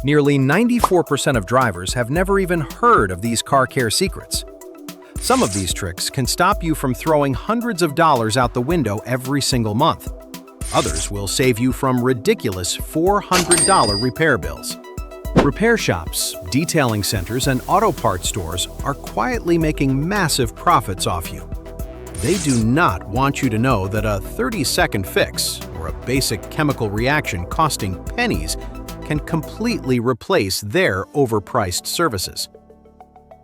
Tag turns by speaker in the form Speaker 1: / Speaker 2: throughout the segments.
Speaker 1: Nearly 94% of drivers have never even heard of these car care secrets. Some of these tricks can stop you from throwing hundreds of dollars out the window every single month. Others will save you from ridiculous $400 repair bills. Repair shops, detailing centers, and auto parts stores are quietly making massive profits off you. They do not want you to know that a 30-second fix or a basic chemical reaction costing pennies can completely replace their overpriced services.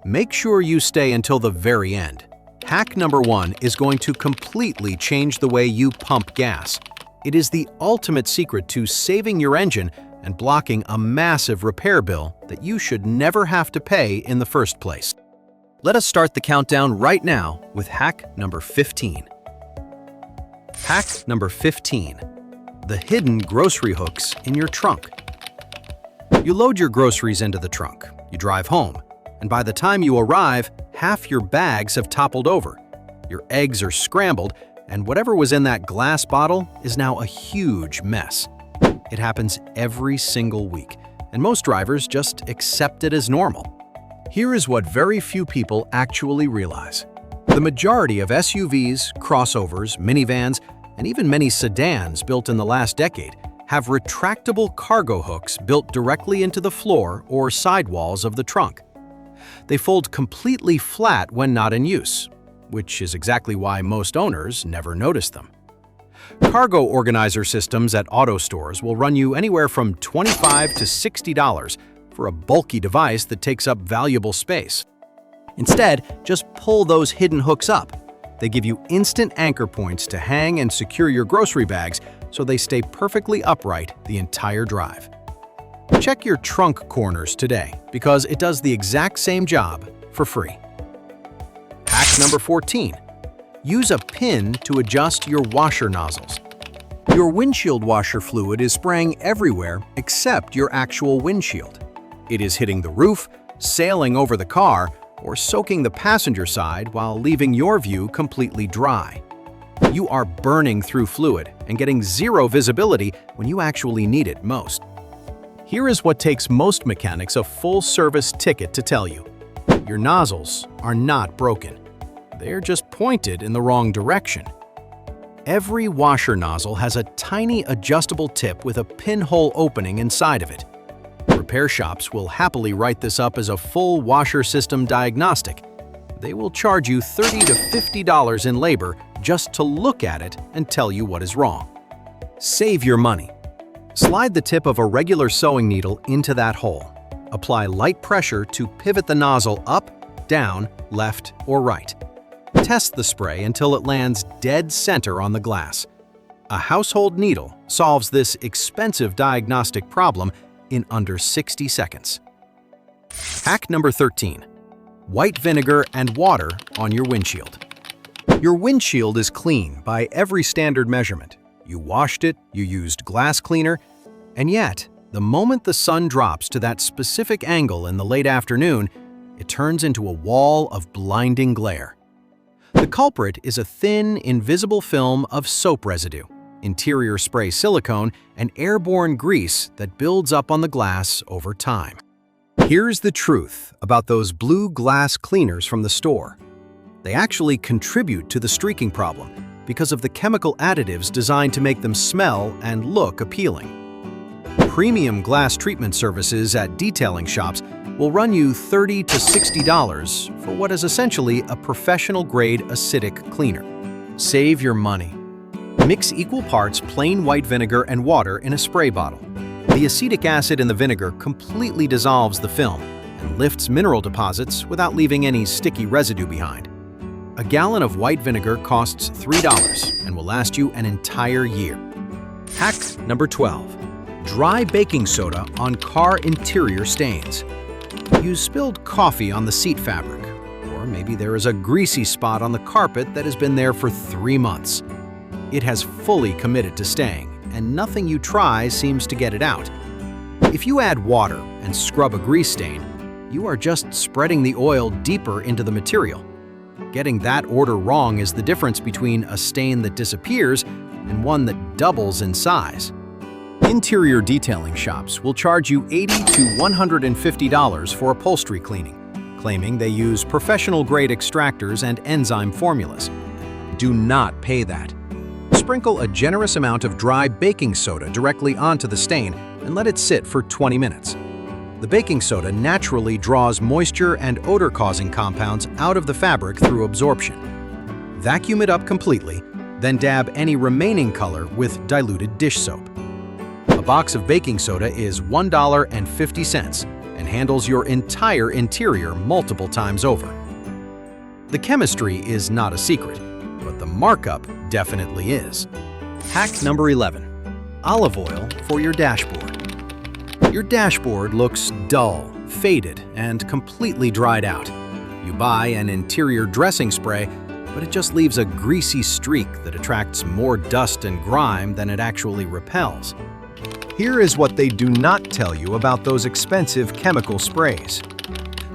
Speaker 1: Make sure you stay until the very end. Hack number 1 is going to completely change the way you pump gas. It is the ultimate secret to saving your engine and blocking a massive repair bill that you should never have to pay in the first place. Let us start the countdown right now with hack number 15. Hack number 15. The hidden grocery hooks in your trunk. You load your groceries into the trunk, you drive home, and by the time you arrive, half your bags have toppled over. Your eggs are scrambled, and whatever was in that glass bottle is now a huge mess. It happens every single week, and most drivers just accept it as normal. Here is what very few people actually realize. The majority of SUVs, crossovers, minivans, and even many sedans built in the last decade have retractable cargo hooks built directly into the floor or sidewalls of the trunk. They fold completely flat when not in use, which is exactly why most owners never notice them. Cargo organizer systems at auto stores will run you anywhere from $25 to $60 for a bulky device that takes up valuable space. Instead, just pull those hidden hooks up. They give you instant anchor points to hang and secure your grocery bags so they stay perfectly upright the entire drive. Check your trunk corners today because it does the exact same job for free. Hack number 14. Use a pin to adjust your washer nozzles. Your windshield washer fluid is spraying everywhere except your actual windshield. It is hitting the roof, sailing over the car, or soaking the passenger side while leaving your view completely dry. You are burning through fluid and getting zero visibility when you actually need it most. Here is what takes most mechanics a full-service ticket to tell you. Your nozzles are not broken. They're just pointed in the wrong direction. Every washer nozzle has a tiny adjustable tip with a pinhole opening inside of it. Repair shops will happily write this up as a full washer system diagnostic. They will charge you $30 to $50 in labor just to look at it and tell you what is wrong. Save your money. Slide the tip of a regular sewing needle into that hole. Apply light pressure to pivot the nozzle up, down, left, or right. Test the spray until it lands dead center on the glass. A household needle solves this expensive diagnostic problem in under 60 seconds. Hack number 13. White vinegar and water on your windshield. Your windshield is clean by every standard measurement. You washed it, you used glass cleaner, and yet, the moment the sun drops to that specific angle in the late afternoon, it turns into a wall of blinding glare. The culprit is a thin, invisible film of soap residue, interior spray silicone, and airborne grease that builds up on the glass over time. Here's the truth about those blue glass cleaners from the store. They actually contribute to the streaking problem because of the chemical additives designed to make them smell and look appealing. Premium glass treatment services at detailing shops will run you $30 to $60 for what is essentially a professional-grade acidic cleaner. Save your money. Mix equal parts plain white vinegar and water in a spray bottle. The acetic acid in the vinegar completely dissolves the film and lifts mineral deposits without leaving any sticky residue behind. A gallon of white vinegar costs $3 and will last you an entire year. Hack number 12. Dry baking soda on car interior stains. You spilled coffee on the seat fabric, or maybe there is a greasy spot on the carpet that has been there for 3 months. It has fully committed to staying, and nothing you try seems to get it out. If you add water and scrub a grease stain, you are just spreading the oil deeper into the material. Getting that order wrong is the difference between a stain that disappears and one that doubles in size. Interior detailing shops will charge you $80 to $150 for upholstery cleaning, claiming they use professional-grade extractors and enzyme formulas. Do not pay that. Sprinkle a generous amount of dry baking soda directly onto the stain and let it sit for 20 minutes. The baking soda naturally draws moisture and odor-causing compounds out of the fabric through absorption. Vacuum it up completely, then dab any remaining color with diluted dish soap. A box of baking soda is $1.50 and handles your entire interior multiple times over. The chemistry is not a secret, but the markup definitely is. Hack number 11. Olive oil for your dashboard. Your dashboard looks dull, faded, and completely dried out. You buy an interior dressing spray, but it just leaves a greasy streak that attracts more dust and grime than it actually repels. Here is what they do not tell you about those expensive chemical sprays.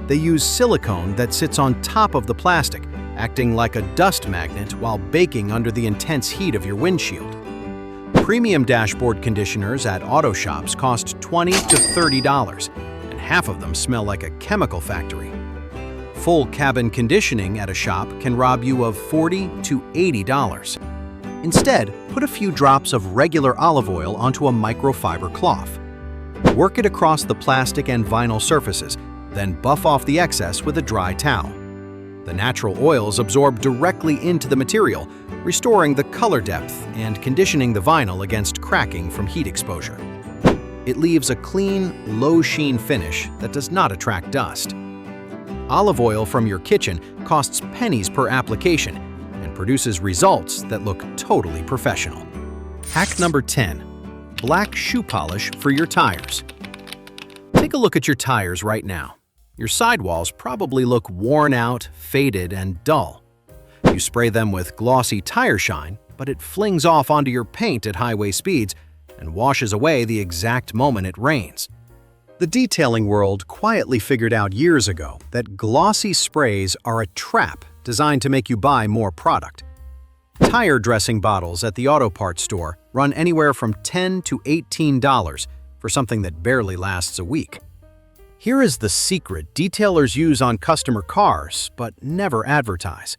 Speaker 1: They use silicone that sits on top of the plastic, acting like a dust magnet while baking under the intense heat of your windshield. Premium dashboard conditioners at auto shops cost $20 to $30, and half of them smell like a chemical factory. Full cabin conditioning at a shop can rob you of $40 to $80. Instead, put a few drops of regular olive oil onto a microfiber cloth. Work it across the plastic and vinyl surfaces, then buff off the excess with a dry towel. The natural oils absorb directly into the material, restoring the color depth and conditioning the vinyl against cracking from heat exposure. It leaves a clean, low-sheen finish that does not attract dust. Olive oil from your kitchen costs pennies per application and produces results that look totally professional. Hack number 10. Black shoe polish for your tires. Take a look at your tires right now. Your sidewalls probably look worn out, faded, and dull. You spray them with glossy tire shine, but it flings off onto your paint at highway speeds and washes away the exact moment it rains. The detailing world quietly figured out years ago that glossy sprays are a trap designed to make you buy more product. Tire dressing bottles at the auto parts store run anywhere from $10 to $18 for something that barely lasts a week. Here is the secret detailers use on customer cars but never advertise.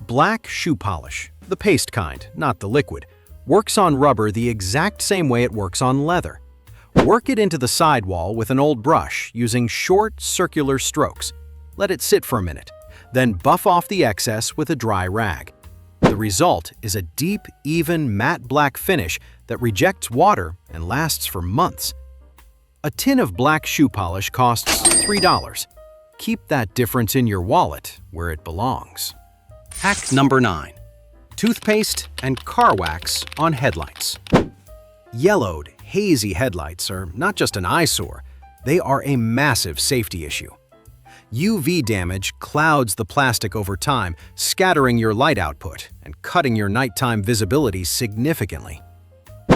Speaker 1: Black shoe polish, the paste kind, not the liquid, works on rubber the exact same way it works on leather. Work it into the sidewall with an old brush using short, circular strokes. Let it sit for a minute, then buff off the excess with a dry rag. The result is a deep, even, matte black finish that rejects water and lasts for months. A tin of black shoe polish costs $3. Keep that difference in your wallet where it belongs. Hack number 9. Toothpaste and car wax on headlights. Yellowed, hazy headlights are not just an eyesore, they are a massive safety issue. UV damage clouds the plastic over time, scattering your light output and cutting your nighttime visibility significantly.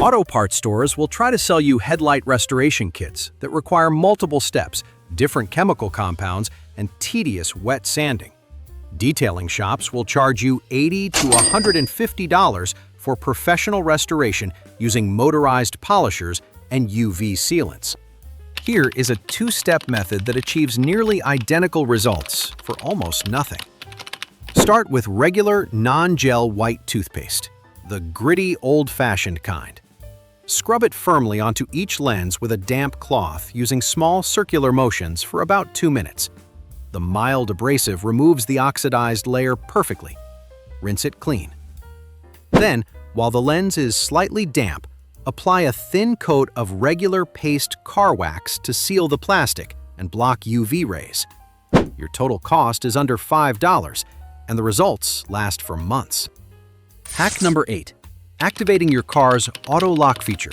Speaker 1: Auto parts stores will try to sell you headlight restoration kits that require multiple steps, different chemical compounds, and tedious wet sanding. Detailing shops will charge you $80 to $150 for professional restoration using motorized polishers and UV sealants. Here is a two-step method that achieves nearly identical results for almost nothing. Start with regular, non-gel white toothpaste, the gritty, old-fashioned kind. Scrub it firmly onto each lens with a damp cloth using small circular motions for about 2 minutes. The mild abrasive removes the oxidized layer perfectly. Rinse it clean. Then, while the lens is slightly damp, apply a thin coat of regular paste car wax to seal the plastic and block UV rays. Your total cost is under $5, and the results last for months. Hack number 8. Activating your car's auto lock feature.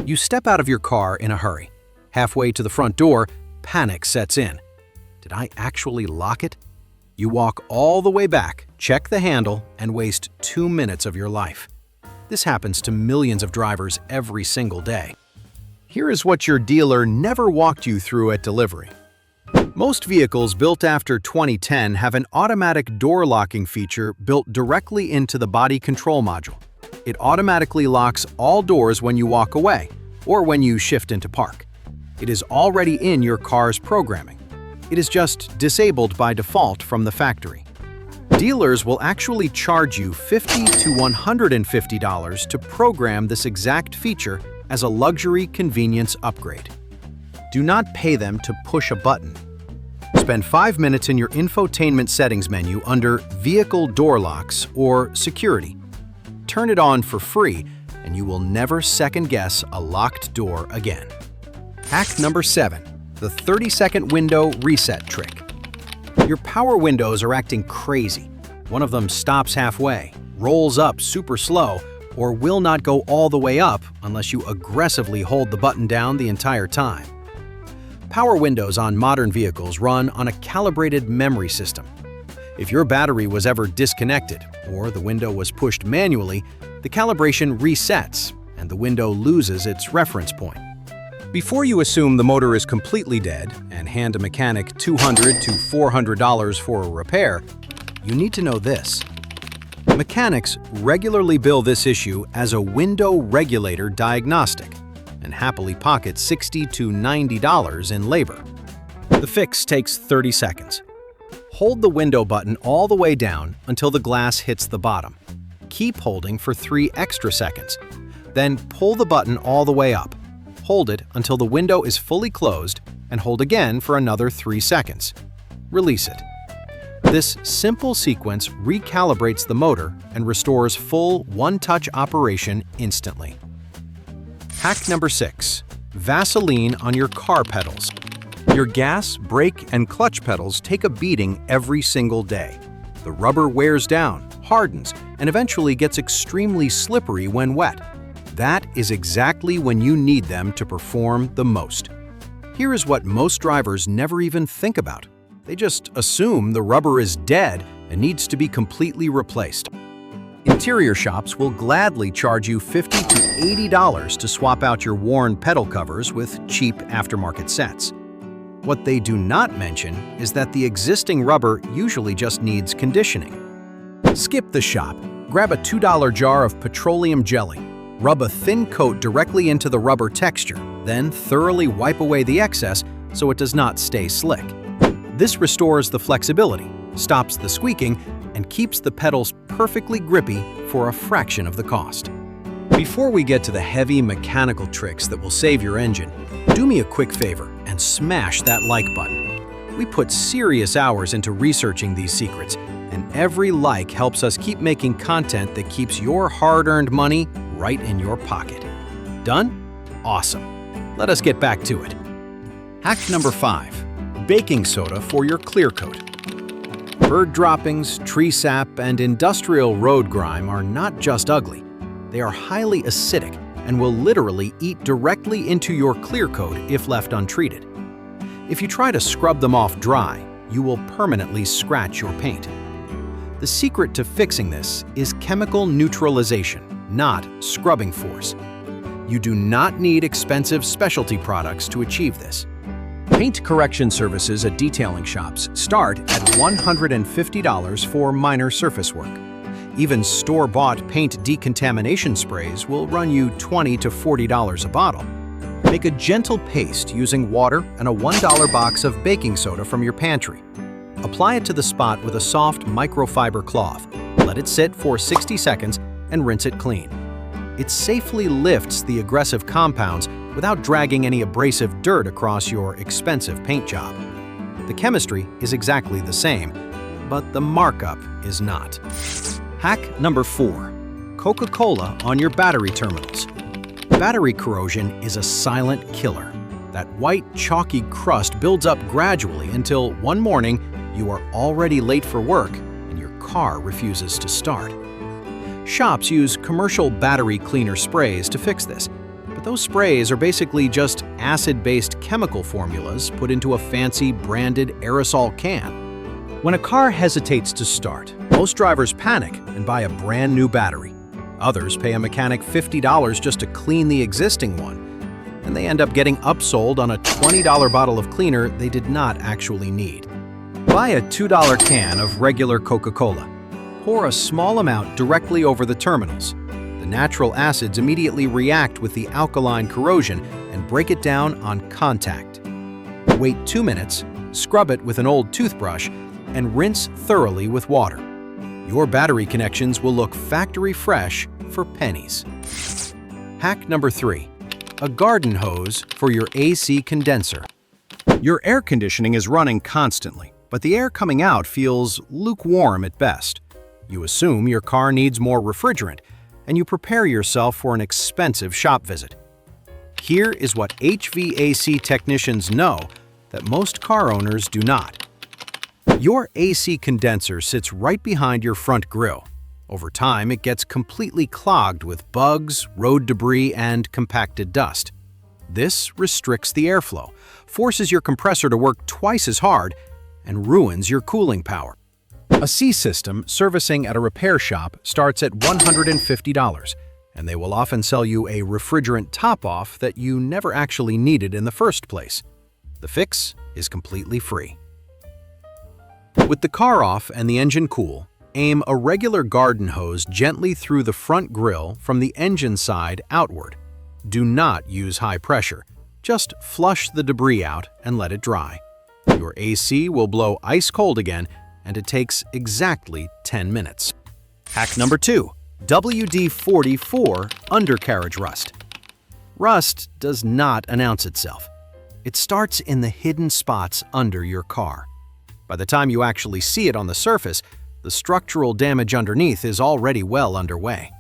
Speaker 1: You step out of your car in a hurry. Halfway to the front door, panic sets in. Did I actually lock it? You walk all the way back, check the handle, and waste 2 minutes of your life. This happens to millions of drivers every single day. Here is what your dealer never walked you through at delivery. Most vehicles built after 2010 have an automatic door locking feature built directly into the body control module. It automatically locks all doors when you walk away or when you shift into park. It is already in your car's programming. It is just disabled by default from the factory. Dealers will actually charge you $50 to $150 to program this exact feature as a luxury convenience upgrade. Do not pay them to push a button. Spend 5 minutes in your infotainment settings menu under Vehicle Door Locks or Security. Turn it on for free, and you will never second-guess a locked door again. Hack number 7, the 30-second window reset trick. Your power windows are acting crazy. One of them stops halfway, rolls up super slow, or will not go all the way up unless you aggressively hold the button down the entire time. Power windows on modern vehicles run on a calibrated memory system. If your battery was ever disconnected or the window was pushed manually, the calibration resets and the window loses its reference point. Before you assume the motor is completely dead and hand a mechanic $200 to $400 for a repair, you need to know this. Mechanics regularly bill this issue as a window regulator diagnostic and happily pocket $60 to $90 in labor. The fix takes 30 seconds. Hold the window button all the way down until the glass hits the bottom. Keep holding for 3 extra seconds. Then pull the button all the way up. Hold it until the window is fully closed and hold again for another 3 seconds. Release it. This simple sequence recalibrates the motor and restores full one-touch operation instantly. Hack number 6. Vaseline on your car pedals. Your gas, brake, and clutch pedals take a beating every single day. The rubber wears down, hardens, and eventually gets extremely slippery when wet. That is exactly when you need them to perform the most. Here is what most drivers never even think about. They just assume the rubber is dead and needs to be completely replaced. Interior shops will gladly charge you $50 to $80 to swap out your worn pedal covers with cheap aftermarket sets. What they do not mention is that the existing rubber usually just needs conditioning. Skip the shop, grab a $2 jar of petroleum jelly, rub a thin coat directly into the rubber texture, then thoroughly wipe away the excess so it does not stay slick. This restores the flexibility, stops the squeaking, and keeps the pedals perfectly grippy for a fraction of the cost. Before we get to the heavy mechanical tricks that will save your engine, do me a quick favor and smash that like button. We put serious hours into researching these secrets, and every like helps us keep making content that keeps your hard-earned money right in your pocket. Done? Awesome. Let us get back to it. Hack number 5. Baking soda for your clear coat. Bird droppings, tree sap, and industrial road grime are not just ugly. They are highly acidic and will literally eat directly into your clear coat if left untreated. If you try to scrub them off dry, you will permanently scratch your paint. The secret to fixing this is chemical neutralization, not scrubbing force. You do not need expensive specialty products to achieve this. Paint correction services at detailing shops start at $150 for minor surface work. Even store-bought paint decontamination sprays will run you $20 to $40 a bottle. Make a gentle paste using water and a $1 box of baking soda from your pantry. Apply it to the spot with a soft microfiber cloth. Let it sit for 60 seconds and rinse it clean. It safely lifts the aggressive compounds without dragging any abrasive dirt across your expensive paint job. The chemistry is exactly the same, but the markup is not. Hack number 4. Coca-Cola on your battery terminals. Battery corrosion is a silent killer. That white, chalky crust builds up gradually until one morning you are already late for work and your car refuses to start. Shops use commercial battery cleaner sprays to fix this, but those sprays are basically just acid-based chemical formulas put into a fancy branded aerosol can. When a car hesitates to start, most drivers panic and buy a brand new battery. Others pay a mechanic $50 just to clean the existing one, and they end up getting upsold on a $20 bottle of cleaner they did not actually need. Buy a $2 can of regular Coca-Cola. Pour a small amount directly over the terminals. The natural acids immediately react with the alkaline corrosion and break it down on contact. Wait 2 minutes, scrub it with an old toothbrush, and rinse thoroughly with water. Your battery connections will look factory fresh for pennies. Hack number 3. A garden hose for your AC condenser. Your air conditioning is running constantly, but the air coming out feels lukewarm at best. You assume your car needs more refrigerant, and you prepare yourself for an expensive shop visit. Here is what HVAC technicians know that most car owners do not. Your AC condenser sits right behind your front grille. Over time, it gets completely clogged with bugs, road debris, and compacted dust. This restricts the airflow, forces your compressor to work twice as hard, and ruins your cooling power. A C system servicing at a repair shop starts at $150, and they will often sell you a refrigerant top-off that you never actually needed in the first place. The fix is completely free. With the car off and the engine cool, aim a regular garden hose gently through the front grille from the engine side outward. Do not use high pressure. Just flush the debris out and let it dry. Your AC will blow ice cold again, and it takes exactly 10 minutes. Hack number 2. WD-40 undercarriage rust. Rust does not announce itself. It starts in the hidden spots under your car. By the time you actually see it on the surface, the structural damage underneath is already well underway.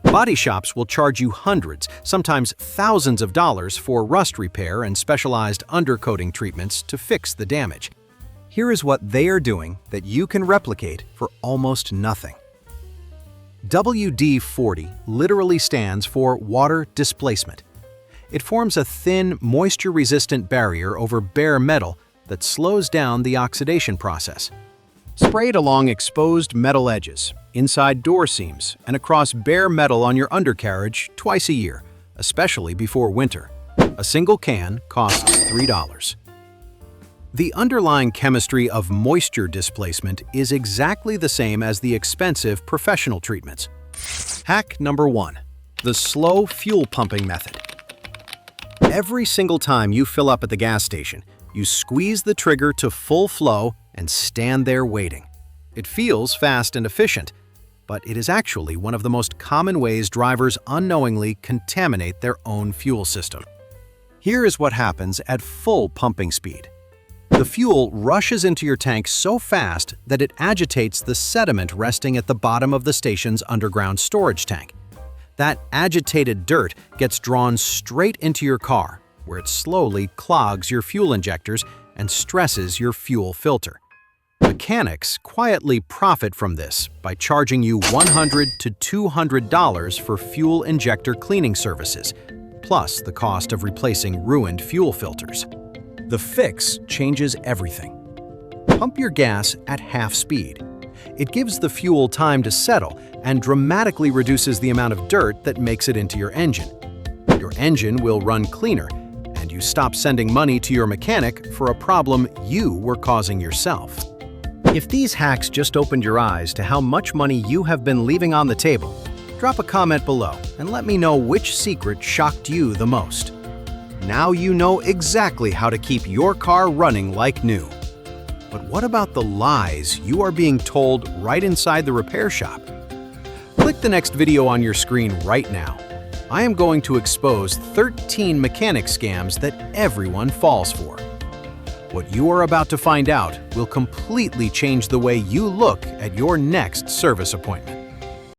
Speaker 1: Body shops will charge you hundreds, sometimes thousands of dollars for rust repair and specialized undercoating treatments to fix the damage. Here is what they are doing that you can replicate for almost nothing. WD-40 literally stands for water displacement. It forms a thin, moisture-resistant barrier over bare metal that slows down the oxidation process. Spray it along exposed metal edges, inside door seams, and across bare metal on your undercarriage twice a year, especially before winter. A single can costs $3. The underlying chemistry of moisture displacement is exactly the same as the expensive professional treatments. Hack number 1. The slow fuel pumping method. Every single time you fill up at the gas station, you squeeze the trigger to full flow and stand there waiting. It feels fast and efficient, but it is actually one of the most common ways drivers unknowingly contaminate their own fuel system. Here is what happens at full pumping speed. The fuel rushes into your tank so fast that it agitates the sediment resting at the bottom of the station's underground storage tank. That agitated dirt gets drawn straight into your car, where it slowly clogs your fuel injectors and stresses your fuel filter. Mechanics quietly profit from this by charging you $100 to $200 for fuel injector cleaning services, plus the cost of replacing ruined fuel filters. The fix changes everything. Pump your gas at half speed. It gives the fuel time to settle and dramatically reduces the amount of dirt that makes it into your engine. Your engine will run cleaner, and you stop sending money to your mechanic for a problem you were causing yourself. If these hacks just opened your eyes to how much money you have been leaving on the table, drop a comment below and let me know which secret shocked you the most. Now you know exactly how to keep your car running like new. But what about the lies you are being told right inside the repair shop? Click the next video on your screen right now. I am going to expose 13 mechanic scams that everyone falls for. What you are about to find out will completely change the way you look at your next service appointment.